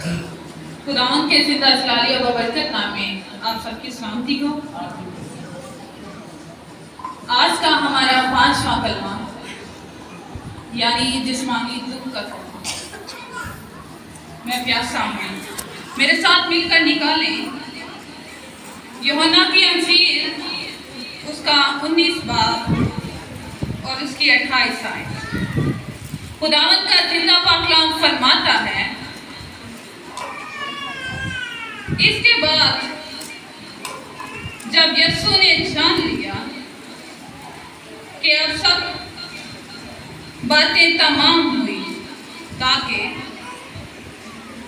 خداوند کے زندہ جلالی و ببرکت نام میں آپ سب کی سلامتی ہو۔ آج کا ہمارا 5واں کلمہ یعنی جسمانی دکھ کا کلمہ، میں پیاسا ہوں، میرے ساتھ مل کر نکالیں یوحنا کی انجیل اس کا 19 باب اور اس کی 28 آیت۔ خداوند کا زندہ پاک کلام فرماتا ہے، اس کے بعد جب یسوع نے جان لیا کہ اب سب باتیں تمام ہوئی تاکہ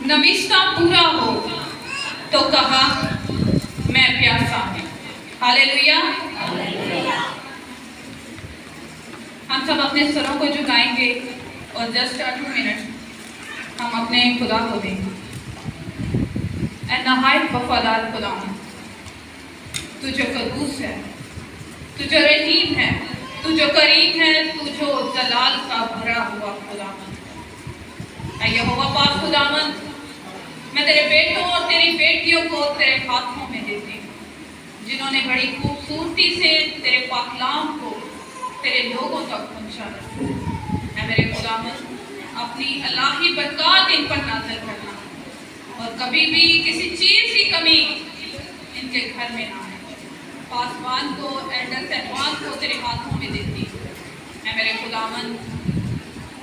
نوشتہ پورا ہو، تو کہا میں پیاسا ہوں۔ ہاللیلویا۔ ہم سب اپنے سروں کو جھکائیں گے اور جسٹ 2 منٹ ہم اپنے خدا کو دیں گے۔ اے نہایت وفادار خداوند، تو جو قدوس ہے، تو جو رحیم ہے، تو جو کریم ہے، تو جو جلال کا بھرا ہوا خداوند، اے یہوہ پاک خداوند، میں تیرے بیٹوں اور تیری بیٹیوں کو تیرے ہاتھوں میں دیتی ہوں، جنہوں نے بڑی خوبصورتی سے تیرے پاک کلام کو تیرے لوگوں تک پہنچایا۔ اے میرے خداوند، اپنی الہی برکات ان پر نازل کرنا اور کبھی بھی کسی چیز کی کمی ان کے گھر میں نہ آئے۔ پاسبان کو، ایلڈر صاحبان کو تیرے ہاتھوں میں دیتی ہوں۔ اے میرے خداوند،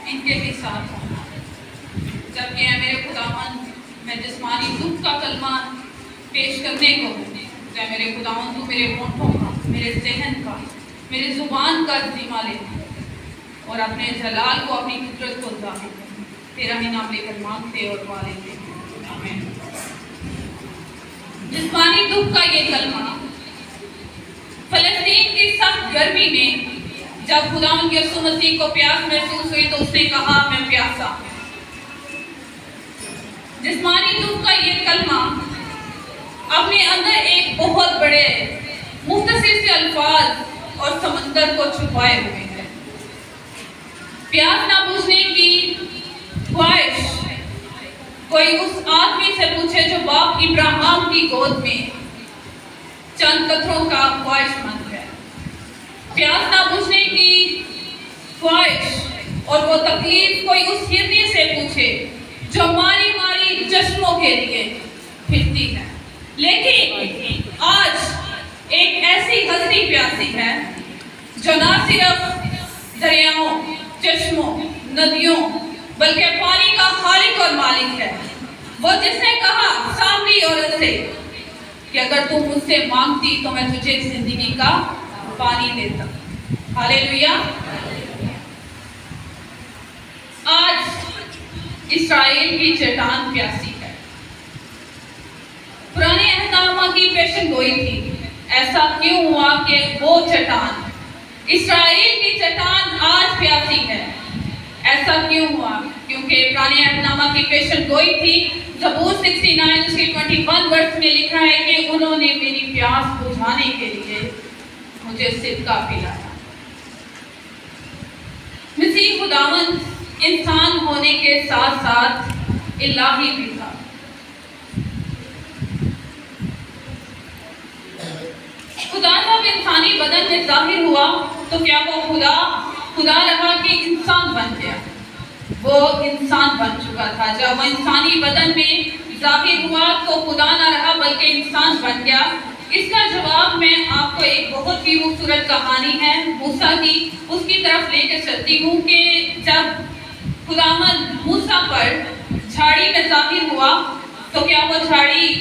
ان کے بھی ساتھ ہونا، جبکہ اے میرے خداوند میں جسمانی دکھ کا کلمہ پیش کرنے کو ہوں۔ اے میرے خداوند، تو میرے ہونٹوں کا، میرے ذہن کا، میری زبان کا ذمہ لے اور اپنے جلال کو، اپنی قدرت کو ظاہر کر۔ تیرا ہی نام لے کر مانگتے اور پا لیتے ہیں، آمین۔ جسمانی دکھ کا یہ کلمہ فلسطین کی سخت گرمی میں جب خداوند یسوع مسیح کو پیاس محسوس ہوئی تو اس نے کہا میں پیاسا ہوں۔ جسمانی دکھ کا یہ کلمہ اپنے اندر ایک بہت بڑے مختصر سے الفاظ اور سمندر کو چھپائے ہوئے ہیں۔ پیاس نہ بجھنے کی خواہش کوئی اس آدمی سے پوچھے جو باپ ابراہیم کی گود میں چند قطروں کا خواہش مند ہے۔ پیاس نہ بجھنے کی خواہش اور وہ تکلیف کوئی اس ہرنی سے پوچھے جو ماری ماری چشموں کے لیے پھرتی ہے۔ لیکن آج ایک ایسی ہستی پیاسی ہے جو نہ صرف دریاؤں، چشموں، ندیوں بلکہ پانی کا خالق اور مالک ہے۔ وہ جس نے کہا سامری عورت سے کہ اگر تم مجھ سے مانگتی تو میں تجھے زندگی کا پانی دیتا۔ ہاللیلویا۔ آج اسرائیل کی چٹان پیاسی ہے۔ پرانے عہد نامہ کی پیشن گوئی تھی، ایسا کیوں ہوا کہ وہ چٹان، اسرائیل کی چٹان آج پیاسی ہے؟ ایسا کیوں ہوا؟ کیونکہ پرانے عہد نامہ کی پیشن گوئی تھی، زبور 69 اس کی 21 ورس میں لکھا ہے کہ انہوں نے میری پیاس بجھانے کے لیے مجھے صدقہ پلایا۔ مسیح خداوند انسان ہونے کے ساتھ ساتھ الہی بھی تھا۔ خدا جب انسانی بدن میں ظاہر ہوا تو کیا وہ خدا رہا کہ انسان بن گیا؟ وہ انسان بن چکا تھا۔ جب وہ انسانی بدن میں ظاہر ہوا تو خدا نہ رہا بلکہ انسان بن گیا۔ اس کا جواب میں آپ کو ایک بہت ہی خوبصورت کہانی ہے موسیٰ کی، اس کی طرف لے کے چلتی ہوں کہ جب خداوند موسیٰ پر جھاڑی میں ظاہر ہوا تو کیا وہ جھاڑی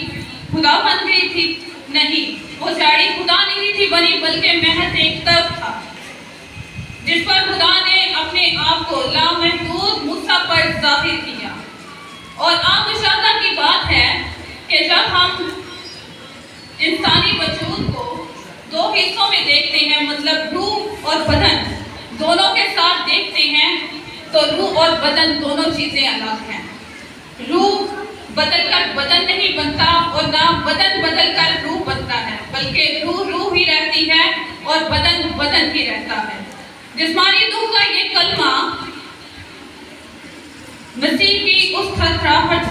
خدا بن گئی تھی؟ نہیں، وہ جھاڑی خدا نہیں تھی بنی بلکہ محض ایک تخت تھا جس پر خدا نے اپنے آپ کو لامحدود موسیٰ پر ظاہر کیا۔ اور آپ مشاہدہ کی بات ہے کہ جب ہم انسانی وجود کو 2 حصوں میں دیکھتے ہیں، مطلب روح اور بدن دونوں کے ساتھ دیکھتے ہیں، تو روح اور بدن دونوں چیزیں الگ ہیں۔ روح بدل کر بدن نہیں بنتا اور نہ بدن بدل کر روح بنتا ہے، بلکہ روح ہی رہتی ہے اور بدن ہی رہتا ہے۔ جسمانی دکھ کا یہ کلمہ مسیح کی اس تھرتھراہٹ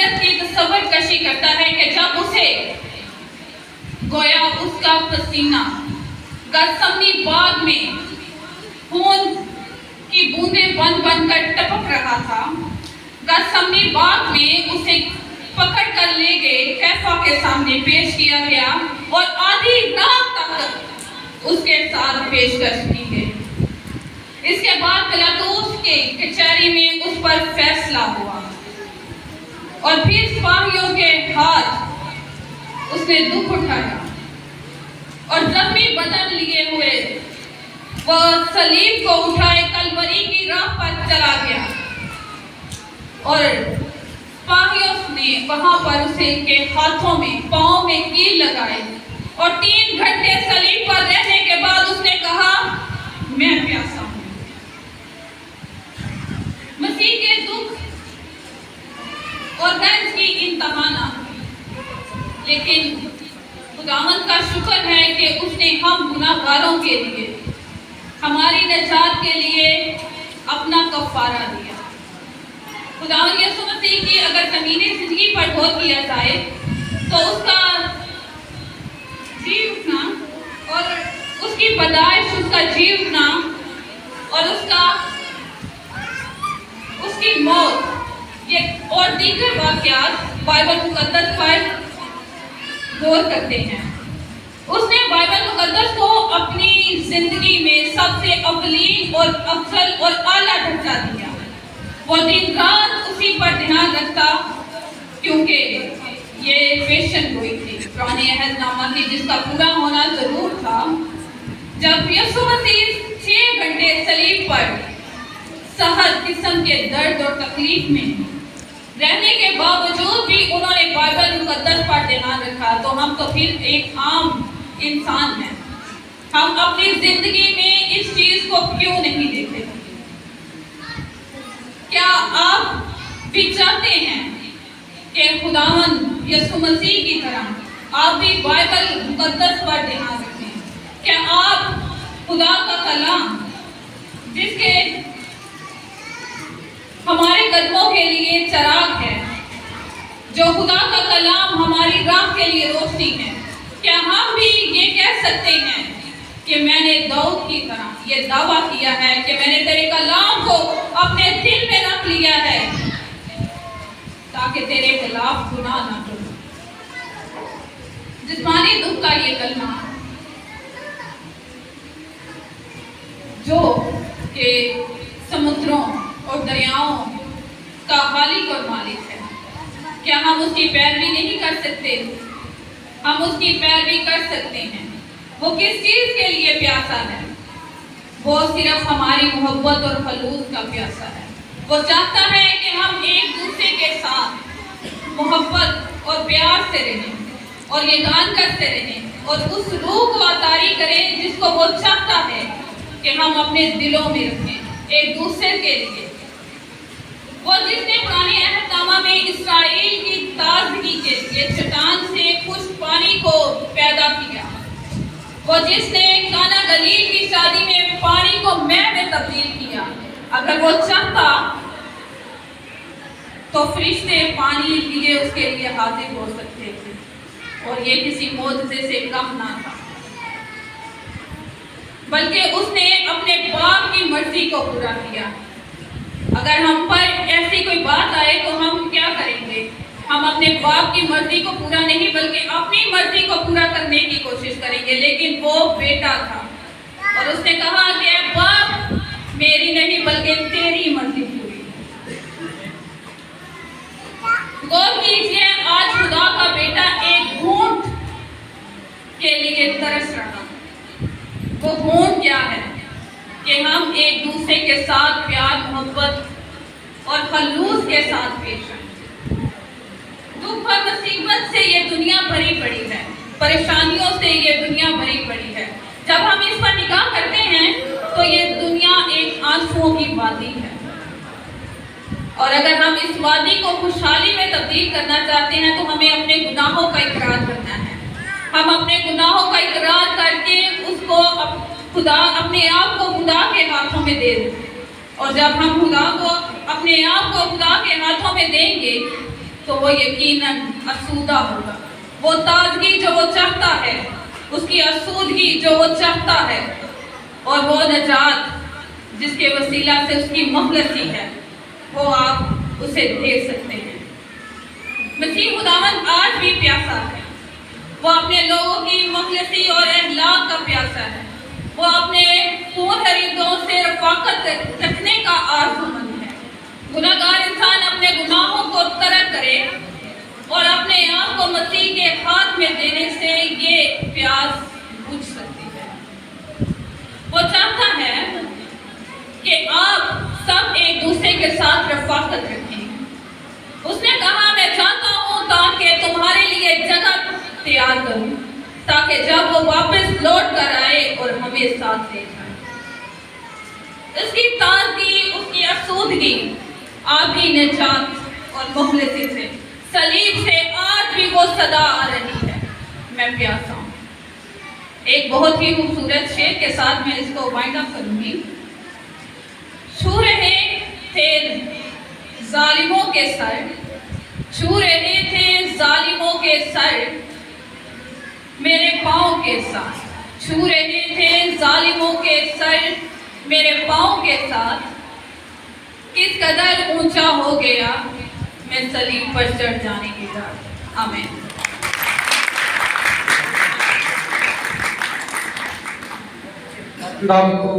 حالت کی تصور کشی کرتا ہے کہ جب اسے گویا اس کا پسینہ گتسمنی باغ میں خون کی بوندیں بن بن کر ٹپک رہا تھا، گتسمنی باغ میں اسے پکڑ کر لے گئے، کیفا کے سامنے پیش کیا گیا اور آدھی رات تک اس کے ساتھ پیشکش کی گئی۔ اس کے بعد پلاطوس کے کچہری میں اس پر فیصلہ ہوا اور پھر سپاہیوں کے ہاتھ اس نے دکھ اٹھایا اور زخمی بدن لیے ہوئے وہ صلیب کو اٹھائے کلوری کی راہ پر چلا گیا اور سپاہیوں نے وہاں پر اسے کے ہاتھوں میں پاؤں میں کیل لگائے اور 3 گھنٹے صلیب پر رہنے کے بعد اس نے کہا میں پیاسا ہوں۔ مسیح کے دکھ اور رنج کی انتہا نہ ہوئی، لیکن خداوند کا شکر ہے کہ اس نے ہم گناہگاروں کے لیے ہماری نجات کے لیے اپنا کفارہ دیا۔ خداوند یسوع مسیح کی اگر زمینی زندگی پر غور کیا جائے تو اس کا جی اٹھنا اور اس کی پیدائش، اس کا جی اٹھنا اور اس کی موت یہ اور دیگر واقعات بائبل مقدس پر غور کرتے ہیں۔ اس نے بائبل مقدس کو اپنی زندگی میں سب سے اولین اور افضل اور اعلیٰ درجہ دیا۔ وہ دن رات اسی پر دھیان رکھتا کیونکہ یہ پیشن گوئی تھی، پرانے عہد نامہ تھی جس کا پورا ہونا ضرور تھا۔ جب یسوع مسیح 6 گھنٹے صلیب پر سخت قسم کے درد اور تکلیف میں رہنے کے باوجود بھی انہوں نے بائبل مقدس پر دھیان رکھا، تو ہم تو پھر ایک عام انسان ہیں، ہم اپنی زندگی میں اس چیز کو کیوں نہیں دیتے؟ کیا آپ بھی چاہتے ہیں کہ خداوند یسوع مسیح کی طرح آپ بھی بائبل مقدس پر دھیان رکھیں؟ کیا آپ خدا کا کلام جس کے ہمارے قدموں کے لیے چراغ ہے، جو خدا کا کلام ہماری راہ کے لیے روشنی ہے، کیا ہم بھی یہ کہہ سکتے ہیں کہ میں نے داؤد کی طرح یہ دعویٰ کیا ہے کہ میں نے تیرے کلام کو اپنے دل میں رکھ لیا ہے تاکہ تیرے خلاف گناہ نہ کروں؟ جسمانی دکھ کا یہ کلمہ جو کہ سمندروں اور دریاؤں کا خالق اور مالک ہے، کیا ہم اس کی پیروی نہیں کر سکتے؟ ہم اس کی پیروی کر سکتے ہیں۔ وہ کس چیز کے لیے پیاسا ہے؟ وہ صرف ہماری محبت اور خلوص کا پیاسا ہے۔ وہ چاہتا ہے کہ ہم ایک دوسرے کے ساتھ محبت اور پیار سے رہیں اور یہ گان کرتے رہیں اور اس روح کو عطاری کریں جس کو وہ چاہتا ہے کہ ہم اپنے دلوں میں رکھیں ایک دوسرے کے لیے۔ وہ جس نے پرانے عہد نامہ میں اسرائیل کی تازگی کے لیے چٹان سے خشک پانی کو پیدا کیا، وہ جس نے کانا گلیل کی شادی میں پانی کو مے میں تبدیل کیا، اگر وہ چاہتا تو فرشتے پانی لیے اس کے لیے حاضر ہو سکتے تھے اور یہ کسی معجزے سے کم نہ تھا، بلکہ اس نے اپنے باپ کی مرضی کو پورا کیا۔ اگر ہم پر ایسی کوئی بات آئے تو ہم کیا کریں گے؟ ہم اپنے باپ کی مرضی کو پورا نہیں بلکہ اپنی مرضی کو پورا کرنے کی کوشش کریں گے، لیکن وہ بیٹا تھا اور اس نے کہا کہ اے باپ، میری نہیں بلکہ تیری مرضی پوری۔ غور کیجئے، آج خدا کا بیٹا ایک گھونٹ کے لیے ترس رہا۔ وہ گھونٹ کیا ہے؟ کہ ہم ایک دوسرے کے ساتھ پیار، محبت اور خلوص کے ساتھ پیش آئیں۔ دکھ اور مصیبت سے یہ دنیا بھری پڑی ہے، پریشانیوں سے یہ دنیا بھری پڑی ہے۔ جب ہم اس پر نگاہ کرتے ہیں تو یہ دنیا ایک آنسوؤں کی وادی ہے، اور اگر ہم اس وادی کو خوشحالی میں تبدیل کرنا چاہتے ہیں تو ہمیں اپنے گناہوں کا اقرار کرنا ہے۔ ہم اپنے گناہوں کا اقرار کر کے اس کو اپنے آپ کو خدا کے ہاتھوں میں دے دیں، اور جب ہم اپنے آپ کو خدا کے ہاتھوں میں دیں گے تو وہ یقیناً آسودہ ہوگا۔ وہ تازگی جو وہ چاہتا ہے، اس کی آسودگی جو وہ چاہتا ہے، اور وہ نجات جس کے وسیلہ سے اس کی مخلصی ہے، وہ آپ اسے دے سکتے ہیں۔ مسیح خداوند آج بھی پیاسا ہے۔ وہ اپنے لوگوں کی مخلصی اور اخلاق کا پیاسا ہے۔ وہ اپنے خون خریدوں سے رفاقت رکھنے کا آرزومند ہے۔ گناہگار انسان اپنے گناہوں کو ترک کرے اور اپنے آپ کو مسیح کے ہاتھ میں دینے سے یہ پیاس بجھ سکتی ہے۔ وہ چاہتا ہے کہ آپ سب ایک دوسرے کے ساتھ رفاقت رکھیں۔ اس نے کہا میں چاہتا ہوں تاکہ تمہارے لیے جگہ تیار کروں، تاکہ جب وہ واپس لوٹ کر آئے اور ہمیں ساتھ لے جائے۔ اس کی تازگی، اس کی آسودگی آپ کی نجات اور مخلصی سے، صلیب سے آج بھی وہ صدا آ رہی ہے، میں پیاسا ہوں۔ ایک بہت ہی خوبصورت شعر کے ساتھ میں اس کو وائنڈ اپ کروں گی۔ چھو رہے تھے ظالموں کے سر، چھو رہے تھے ظالموں کے سر میرے پاؤں کے ساتھ، چھو رہے تھے ظالموں کے سر میرے پاؤں کے ساتھ، کس قدر اونچا ہو گیا میں صلیب پر چڑھ جانے کے بعد۔ آمین۔ آپ کو